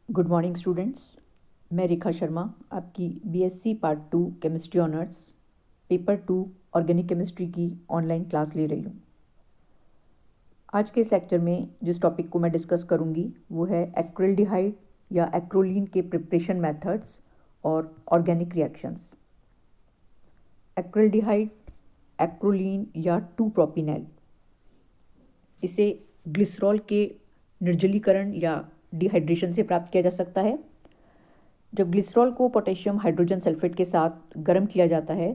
Good morning students. मैं रेखा शर्मा आपकी BSc part 2 chemistry honours paper 2 organic chemistry की online class ले रही हूँ। आज के इस लेक्चर में जिस टॉपिक को मैं डिस्कस करूँगी वो है एक्रिल्डिहाइड या एक्रोलीन के प्रिपरेशन मेथड्स और ऑर्गेनिक रिएक्शंस। एक्रिल्डिहाइड, एक्रोलीन या 2-प्रोपिनेल, इसे ग्लिसरॉल के निर्जलीकरण या डिहाइड्रेशन से प्राप्त किया जा सकता है। जब ग्लिसरॉल को पोटेशियम हाइड्रोजन सल्फेट के साथ गर्म किया जाता है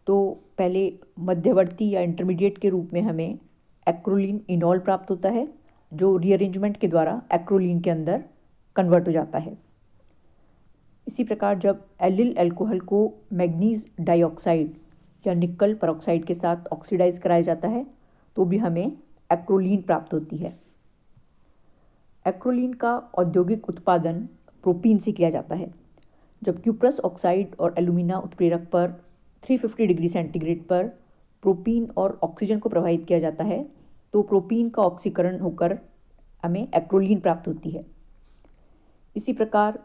तो पहले मध्यवर्ती या इंटरमीडिएट के रूप में हमें एक्रोलीन इनॉल प्राप्त होता है, जो रीअरेंजमेंट के द्वारा एक्रोलीन के अंदर कन्वर्ट हो जाता है। इसी प्रकार जब एलिल अल्कोहल को मैग्नीज डाइऑक्साइड या निकल परऑक्साइड के साथ ऑक्सीडाइज कराया जाता है तो भी हमें एक्रोलीन प्राप्त होती है। एक्रोलीन का औद्योगिक उत्पादन प्रोपीन से किया जाता है। जब क्यूप्रस ऑक्साइड और एल्यूमिना उत्प्रेरक पर 350 डिग्री सेंटीग्रेड पर प्रोपीन और ऑक्सीजन को प्रवाहित किया जाता है तो प्रोपीन का ऑक्सीकरण होकर हमें एक्रोलीन प्राप्त होती है। इसी प्रकार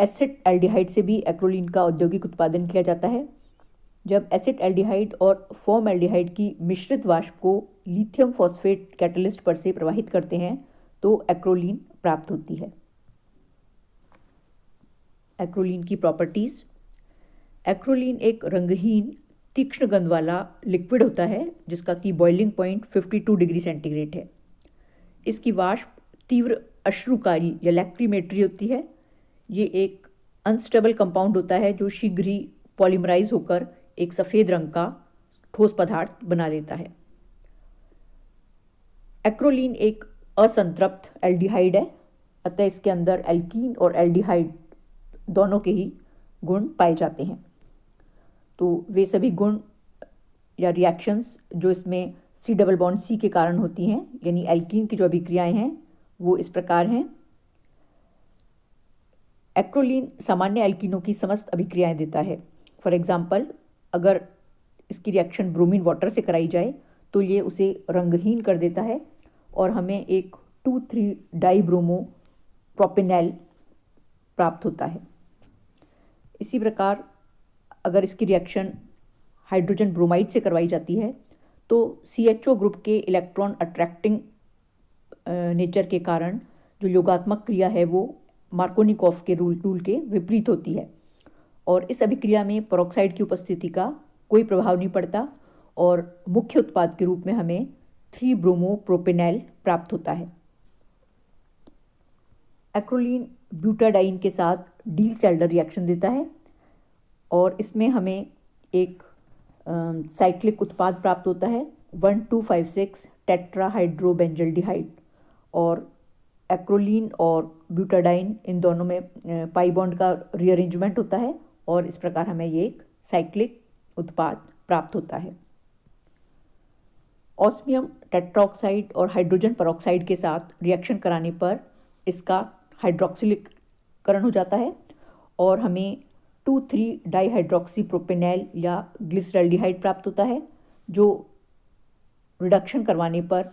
एसिड एल्डिहाइड से भी एक्रोलीन का औद्योगिक उत्पादन किया जाता है। जब एसिड एल्डिहाइड और फॉर्म एल्डिहाइड की मिश्रित वाष्प को लिथियम फॉस्फेट कैटलिस्ट पर से प्रवाहित करते हैं तो एक्रोलीन प्राप्त होती है। एक्रोलीन की प्रॉपर्टीज। एक्रोलीन एक रंगहीन तीक्ष्ण गंध वाला लिक्विड होता है जिसका कि बॉइलिंग पॉइंट 52 डिग्री सेंटीग्रेड है। इसकी वाष्प तीव्र अश्रुकारी या लैक्रीमेटरी होती है। ये एक अनस्टेबल कंपाउंड होता है जो शीघ्र ही पॉलीमराइज होकर एक सफ़ेद रंग का ठोस पदार्थ बना लेता है। एक्रोलीन एक असंतृप्त एल्डिहाइड है, अतः इसके अंदर एल्कीन और एल्डिहाइड दोनों के ही गुण पाए जाते हैं। तो वे सभी गुण या रिएक्शंस जो इसमें सी डबल बॉन्ड सी के कारण होती हैं, यानी एल्कीन की जो अभिक्रियाएं हैं वो इस प्रकार हैं। एक्रोलीन सामान्य एल्कीनों की समस्त अभिक्रियाएं देता है। फॉर एग्जाम्पल, अगर इसकी रिएक्शन ब्रोमीन वाटर से कराई जाए तो ये उसे रंगहीन कर देता है और हमें एक 2,3 डाइब्रोमो प्रोपिनेल प्राप्त होता है। इसी प्रकार अगर इसकी रिएक्शन हाइड्रोजन ब्रोमाइड से करवाई जाती है तो CHO ग्रुप के इलेक्ट्रॉन अट्रैक्टिंग नेचर के कारण जो योगात्मक क्रिया है वो मार्कोनिकॉफ के रूल के विपरीत होती है और इस अभिक्रिया में पेरोक्साइड की उपस्थिति का कोई प्रभाव नहीं पड़ता और मुख्य उत्पाद के रूप में हमें 3-ब्रोमो प्रोपिनेल प्राप्त होता है। एक्रोलीन ब्यूटाडाइन के साथ डी सेल्डर रिएक्शन देता है और इसमें हमें एक साइक्लिक उत्पाद प्राप्त होता है 1256 टेट्राहाइड्रोबेंजल्डिहाइड। और एक्रोलीन और ब्यूटाडाइन इन दोनों में पाई बॉन्ड का रीअरेंजमेंट होता है और इस प्रकार हमें ये एक साइक्लिक उत्पाद प्राप्त होता है। ऑस्मियम टेट्राऑक्साइड और हाइड्रोजन परऑक्साइड के साथ रिएक्शन कराने पर इसका हाइड्रोक्सिलीकरण हो जाता है और हमें 2,3 डाइहाइड्रोक्सी प्रोपेनेल या ग्लिसरल्डिहाइड प्राप्त होता है, जो रिडक्शन करवाने पर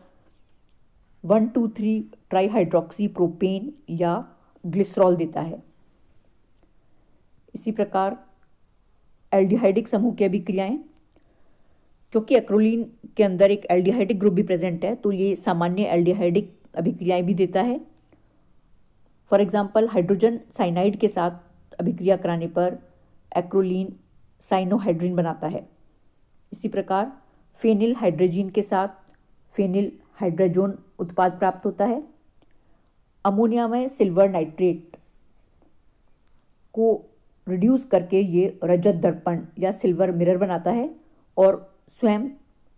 1,2,3 ट्राईहाइड्रोक्सी प्रोपेन या ग्लिसरॉल देता है। इसी प्रकार एल्डिहाइडिक समूह की अभिक्रियाएं, क्योंकि एक्रोलीन के अंदर एक एल्डिहाइडिक ग्रुप भी प्रेजेंट है तो ये सामान्य एल्डिहाइडिक अभिक्रियाएं भी देता है। फॉर एग्जांपल, हाइड्रोजन साइनाइड के साथ अभिक्रिया कराने पर एक्रोलीन साइनोहाइड्रिन बनाता है। इसी प्रकार फेनिल हाइड्रोजीन के साथ फेनिल हाइड्राजोन उत्पाद प्राप्त होता है। अमोनिया में सिल्वर नाइट्रेट को रिड्यूस करके ये रजत दर्पण या सिल्वर मिरर बनाता है और स्वयं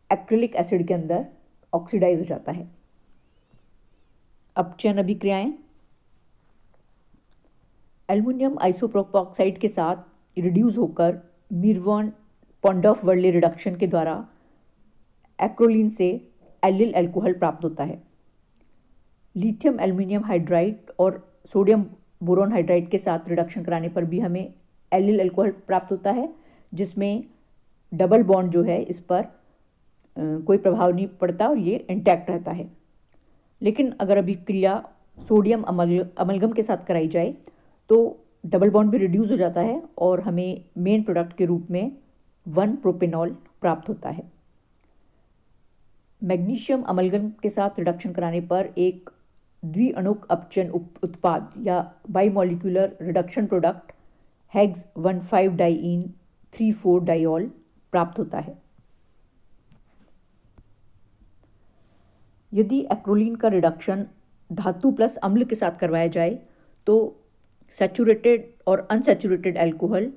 एक्रिलिक एसिड के अंदर ऑक्सीडाइज हो जाता है। अपचयन अभिक्रियाएं, एल्युमिनियम आइसोप्रोपॉक्साइड के साथ रिड्यूस होकर मीरवान पॉन्डॉफ वर्ले रिडक्शन के द्वारा एक्रोलीन से एलिल अल्कोहल प्राप्त होता है। लिथियम एल्युमिनियम हाइड्राइड और सोडियम बोरोन हाइड्राइड के साथ रिडक्शन कराने पर भी हमें एलिल अल्कोहल प्राप्त होता है, जिसमें डबल बॉन्ड जो है इस पर कोई प्रभाव नहीं पड़ता और ये इंटैक्ट रहता है। लेकिन अगर अभिक्रिया सोडियम अमलगम के साथ कराई जाए तो डबल बॉन्ड भी रिड्यूस हो जाता है और हमें मेन प्रोडक्ट के रूप में 1 प्रोपेनॉल प्राप्त होता है। मैग्नीशियम अमलगम के साथ रिडक्शन कराने पर एक द्विअणुक अपचयन उत्पाद या बाईमॉलिक्यूलर रिडक्शन प्रोडक्ट हेग्स 1,5 डाइईन 3,4 डाइऑल प्राप्त होता है। यदि एक्रोलीन का रिडक्शन धातु प्लस अम्ल के साथ करवाया जाए तो सैचुरेटेड और अनसैचुरेटेड अल्कोहल,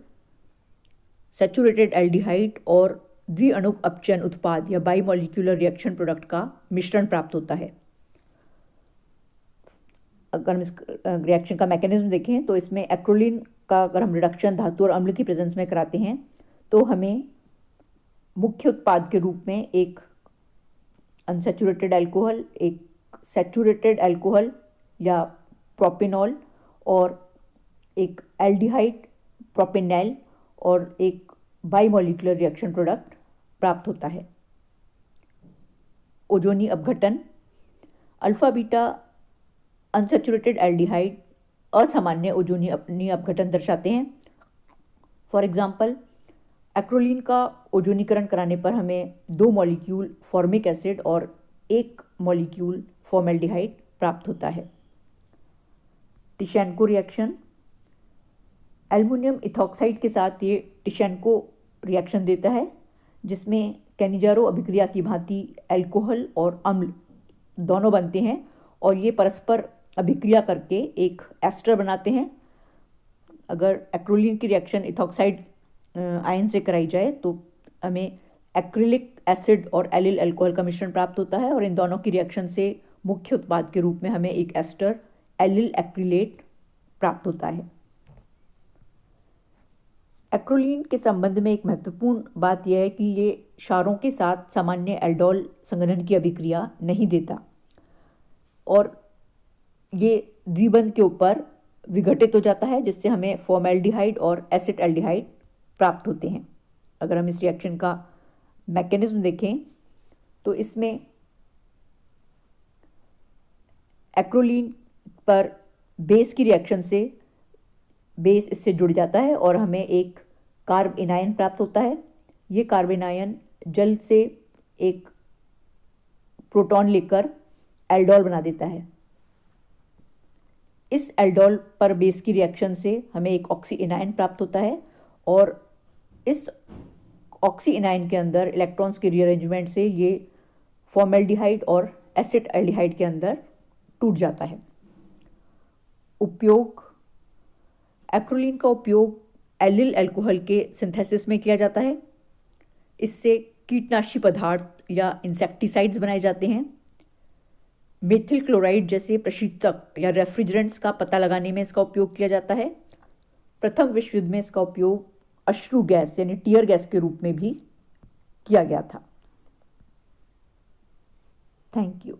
सैचुरेटेड एल्डिहाइड और द्विअणुक अपचयन उत्पाद या बाईमॉलिक्यूलर रिएक्शन प्रोडक्ट का मिश्रण प्राप्त होता है। अगर हम इस रिएक्शन का मैकेनिज्म देखें तो इसमें एक्रोलीन का अगर हम रिडक्शन धातु और अम्ल की प्रेजेंस में कराते हैं तो हमें मुख्य उत्पाद के रूप में एक अनसैचुरेटेड अल्कोहल, एक सैचुरेटेड अल्कोहल या प्रोपेनॉल और एक एल्डिहाइड प्रोपेनॉल और एक बाईमॉलिक्यूलर रिएक्शन प्रोडक्ट प्राप्त होता है। ओजोनी अपघटन, अल्फा बीटा अनसैचुरेटेड एल्डिहाइड असामान्य ओजोनी अपघटन दर्शाते हैं। फॉर एग्जांपल, एक्रोलीन का ओजोनीकरण कराने पर हमें 2 मॉलिक्यूल फॉर्मिक एसिड और 1 मॉलिक्यूल फॉर्मेल्डिहाइड प्राप्त होता है। टिशेंको रिएक्शन, एल्युमिनियम इथॉक्साइड के साथ ये टिशेंको रिएक्शन देता है जिसमें कैनिजारो अभिक्रिया की भांति अल्कोहल और अम्ल दोनों बनते हैं और ये परस्पर अभिक्रिया करके एक एस्टर बनाते हैं। अगर एक्रोलीन की रिएक्शन इथॉक्साइड आयन से कराई जाए तो हमें एक्रिलिक एसिड और एलिल अल्कोहल का मिश्रण प्राप्त होता है और इन दोनों की रिएक्शन से मुख्य उत्पाद के रूप में हमें एक एस्टर एलिल एक्रिलेट प्राप्त होता है। एक्रोलीन के संबंध में एक महत्वपूर्ण बात यह है कि ये क्षारों के साथ सामान्य एल्डोल संघनन की अभिक्रिया नहीं देता और ये द्विबंध के ऊपर विघटित हो जाता है जिससे हमें फॉर्मेल्डिहाइड और एसिटाल्डिहाइड प्राप्त होते हैं। अगर हम इस रिएक्शन का मैकेनिज्म देखें तो इसमें एक्रोलीन पर बेस की रिएक्शन से बेस इससे जुड़ जाता है और हमें एक कार्ब एनायन प्राप्त होता है। ये कार्ब एनायन जल से एक प्रोटॉन लेकर एल्डोल बना देता है। इस एल्डोल पर बेस की रिएक्शन से हमें एक ऑक्सी एनायन प्राप्त होता है और इस ऑक्सी एनायन के अंदर इलेक्ट्रॉन्स के रीअरेंजमेंट से ये फॉर्मेल्डिहाइड और एसिटाल्डिहाइड के अंदर टूट जाता है। उपयोग, एक्रोलीन का उपयोग एलिल अल्कोहल के सिंथेसिस में किया जाता है। इससे कीटनाशी पदार्थ या इंसेक्टिसाइड्स बनाए जाते हैं। मेथिल क्लोराइड जैसे प्रशीतक या रेफ्रिजरेंट्स का पता लगाने में इसका उपयोग किया जाता है। प्रथम विश्व युद्ध में इसका उपयोग अश्रु गैस यानी टीयर गैस के रूप में भी किया गया था। Thank you.